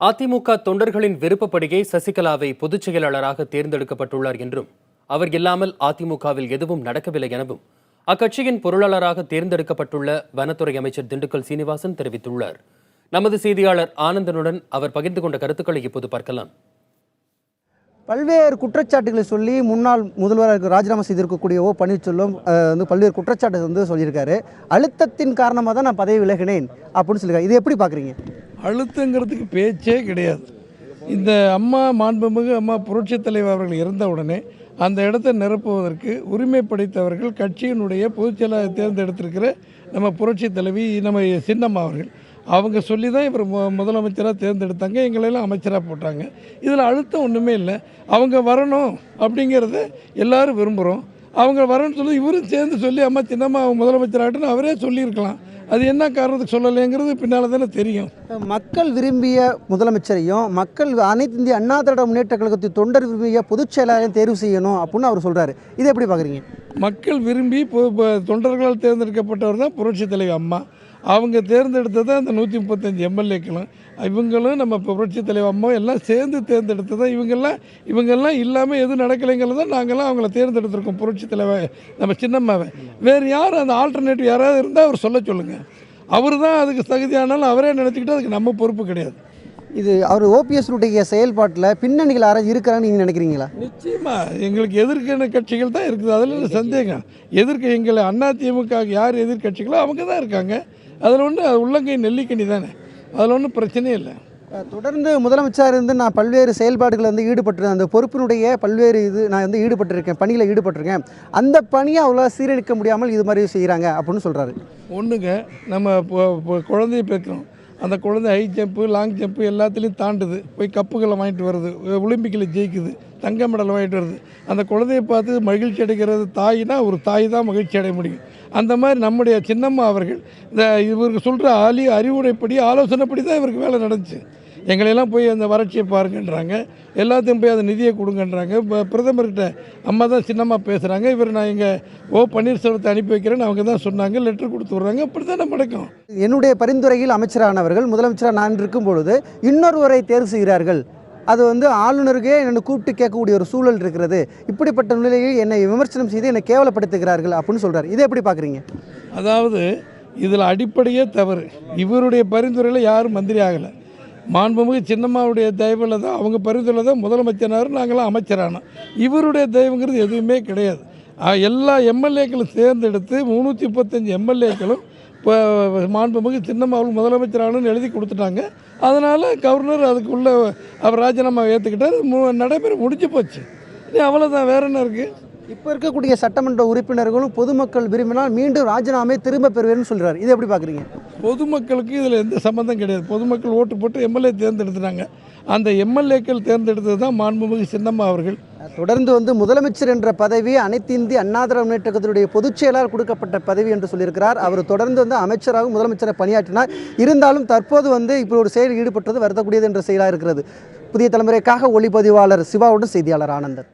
அதிமுக தொண்டர்களின் விருப்பப்படியே சசிகலாவை பொதுச் செயலாளராக தேர்ந்தெடுக்கப்பட்டுள்ளார் என்றும் அவர் இல்லாமல் அதிமுகவில் எதுவும் நடக்கவில்லை எனவும் அக்கட்சியின் பொருளாளராக தேர்ந்தெடுக்கப்பட்டுள்ள வனத்துறை அமைச்சர் திண்டுக்கல் சீனிவாசன் தெரிவித்துள்ளார். நமது செய்தியாளர் ஆனந்தனுடன் அவர் பகிர்ந்து கொண்ட கருத்துக்களை இப்போது பார்க்கலாம். பல்வேறு குற்றச்சாட்டுகளை சொல்லி முன்னாள் முதல்வராக ராஜினாமா செய்திருக்கக்கூடிய பன்னீர்செல்வம் பல்வேறு குற்றச்சாட்டு சொல்லியிருக்காரு. அழுத்தத்தின் காரணமாக தான் நான் பதவி விலகினேன் அப்படின்னு சொல்லியிருக்காரு. இது எப்படி பார்க்குறீங்க? அழுத்தங்கிறதுக்கு பேச்சே கிடையாது. இந்த மாண்புமிகு அம்மா புரட்சித் தலைவர் அவர்கள் இறந்த உடனே அந்த இடத்தை நிரப்புவதற்கு உரிமை படைத்தவர்கள் கட்சியினுடைய பொதுச்செயலாளர் தேர்ந்தெடுத்திருக்கிற நம்ம புரட்சி தலைவி நம்ம சின்னம்மா அவர்கள். அவங்க சொல்லி தான் இவர் முதலமைச்சராக தேர்ந்தெடுத்தாங்க, எங்களெல்லாம் அமைச்சராக போட்டாங்க. இதில் அழுத்தம் ஒன்றுமே இல்லை. அவங்க வரணும் அப்படிங்கிறத எல்லோரும் விரும்புகிறோம். அவங்க வரணும்னு சொல்லி இவரும் சேர்ந்து சொல்லி அம்மா சின்னம்மா முதலமைச்சராகட்டுன்னு அவரே சொல்லியிருக்கலாம். அது என்ன காரணத்துக்கு சொல்லலைங்கிறது பின்னால் தானே தெரியும். மக்கள் விரும்பிய முதலமைச்சரையும் மக்கள் அனைத்து இந்திய அண்ணா திராவிட முன்னேற்ற கழகத்தின் தொண்டர் விரும்பிய பொதுச் செயலாளரையும் தேர்வு செய்யணும் அப்படின்னு அவர் சொல்கிறாரு. இதை எப்படி பார்க்குறீங்க? மக்கள் விரும்பி தொண்டர்களால் தேர்ந்தெடுக்கப்பட்டவர் தான் புரட்சி தலைவர் அம்மா. அவங்க தேர்ந்தெடுத்தது அந்த 135 எம்எல்ஏக்களும் இவங்களும் நம்ம புரட்சி தலைவர் அம்மா எல்லாம் சேர்ந்து தேர்ந்தெடுத்தது. இவங்கெல்லாம் இல்லாமல் எதுவும் நடக்கலைங்கிறது தான் நாங்கள்லாம் அவங்கள தேர்ந்தெடுத்திருக்கோம். புரட்சி தலைவர் நம்ம சின்னம்மாவை. வேறு யார் அந்த ஆல்டர்னேட்டிவ் யாராவது இருந்தால் அவர் சொல்ல சொல்லுங்கள். அவர் தான் அதுக்கு தகுதியானாலும் அவரே நினச்சிக்கிட்டு அதுக்கு நம்ம பொறுப்பு கிடையாது. இது அவர் ஓபிஎஸ்னுடைய செயல்பாட்டில் பின்னணிகள் யாராவது இருக்கிறான்னு நீங்கள் நினைக்கிறீங்களா? நிச்சயமாக எங்களுக்கு எதிர்க்கிற கட்சிகள் தான் இருக்குது. அதில் சந்தேகம் எதிர்க்க எங்களை அதிமுக யார் எதிர்கட்சிகளோ அவங்க தான் இருக்காங்க. அதில் ஒன்று உள்ளங்கை நெல்லிக்கனி தானே, அதில் ஒன்றும் பிரச்சனையே இல்லை. தொடர்ந்து முதலமைச்சர் இருந்து நான் பல்வேறு செயல்பாடுகளை ஈடுபட்டிருக்கேன். அந்த பொறுப்பினுடைய பல்வேறு நான் ஈடுபட்டிருக்கேன், பணியில் ஈடுபட்டிருக்கேன். அந்த பணியை அவ்வளோ சீரழிக்க முடியாமல் இது மாதிரி செய்கிறாங்க அப்படின்னு சொல்கிறாரு. ஒன்றுங்க, நம்ம குழந்தைய பேசுகிறோம். அந்த குழந்தை ஹை ஜம்ப்பு லாங் ஜம்ப்பு எல்லாத்துலேயும் தாண்டுது, போய் கப்புகளை வாங்கிட்டு வருது, ஒலிம்பிக்கில் ஜெயிக்குது, தங்க மெடல் வாங்கிட்டு வருது. அந்த குழந்தையை பார்த்து மகிழ்ச்சி அடைகிறது தாய்னா ஒரு தாய் தான் மகிழ்ச்சி அடைய முடியும். அந்த மாதிரி நம்முடைய சின்னம்மா அவர்கள் இந்த இவருக்கு சொல்கிற அறிவுரைப்படி ஆலோசனைப்படி தான் இவருக்கு வேலை நடந்துச்சு. எங்களையெல்லாம் போய் அந்த வறட்சியை பாருங்கன்றாங்க, எல்லாத்தையும் போய் அந்த நிதியை கொடுங்கன்றாங்க. பிரதமர்கிட்ட அம்மா தான் சின்னம்மா பேசுகிறாங்க. இவர் நான் எங்கள் பன்னீர்செல்வத்தை அனுப்பி வைக்கிறேன்னு அவங்க தான் சொன்னாங்க, லெட்டர் கொடுத்து விட்றாங்க. அப்படி தான் நம்ம நடக்கும். என்னுடைய பரிந்துரையில் அமைச்சரானவர்கள் முதலமைச்சராக நான் இருக்கும் பொழுது இன்னொருவரை தேர்வு செய்கிறார்கள். அது ஆளுநருக்கே என்னை கூப்பிட்டு கேட்கக்கூடிய ஒரு சூழல் இருக்கிறது. இப்படிப்பட்ட நிலையில் என்னை விமர்சனம் செய்து என்னை கேவலப்படுத்துகிறார்கள் அப்படின்னு சொல்கிறார். இதை எப்படி பார்க்குறீங்க? அதாவது இதில் அடிப்படையே தவறு. இவருடைய பரிந்துரையில் யாரும் மந்திரி ஆகலை. மாண்புமிகு சின்னம்மாவுடைய தயவில் தான் அவங்க பரிந்துரையில் தான் முதலமைச்சராக நாங்களாம் அமைச்சரானோம். இவருடைய தயவுங்கிறது எதுவுமே கிடையாது. எல்லா எம்எல்ஏக்களும் தேர்ந்தெடுத்து 335 எம்எல்ஏக்களும் இப்போ மாண்புமிகு சின்னம்மாவும் முதலமைச்சரானு எழுதி கொடுத்துட்டாங்க. அதனால் கவர்னர் அதுக்குள்ளே அவர் ராஜினாமா ஏற்றுக்கிட்டார். நடைபெற முடிஞ்சு போச்சு. அவ்வளோதான், வேற என்ன இருக்குது? இப்போ இருக்கக்கூடிய சட்டமன்ற உறுப்பினர்களும் பொதுமக்கள் விரும்பினால் மீண்டும் ராஜினாமை திரும்ப பெறுவேன்னு சொல்கிறார். இதை எப்படி பார்க்குறீங்க? பொதுமக்களுக்கு இதில் எந்த சம்மந்தம் கிடையாது. பொதுமக்கள் ஓட்டு போட்டு எம்எல்ஏ தேர்ந்தெடுத்துட்டாங்க. அந்த எம்எல்ஏக்கள் தேர்ந்தெடுத்தது தான் மாண்புமிகு சின்னம்மா அவர்கள். தொடர்ந்து முதலமைச்சர் என்ற பதவி அனைத்து இந்திய அண்ணா திராவிட முன்னேற்ற கழகத்தினுடைய பொதுச் செயலாளர் கொடுக்கப்பட்ட பதவி என்று சொல்லியிருக்கிறார். அவர் தொடர்ந்து அமைச்சராக முதலமைச்சரை பணியாற்றினார். இருந்தாலும் தற்போது இப்படி ஒரு செயலில் ஈடுபட்டது வருத்தக்கூடியது என்ற செயலாக இருக்கிறது. புதிய தலைமுறைக்காக ஒளிப்பதிவாளர் சிவாவுடன் செய்தியாளர் ஆனந்தன்.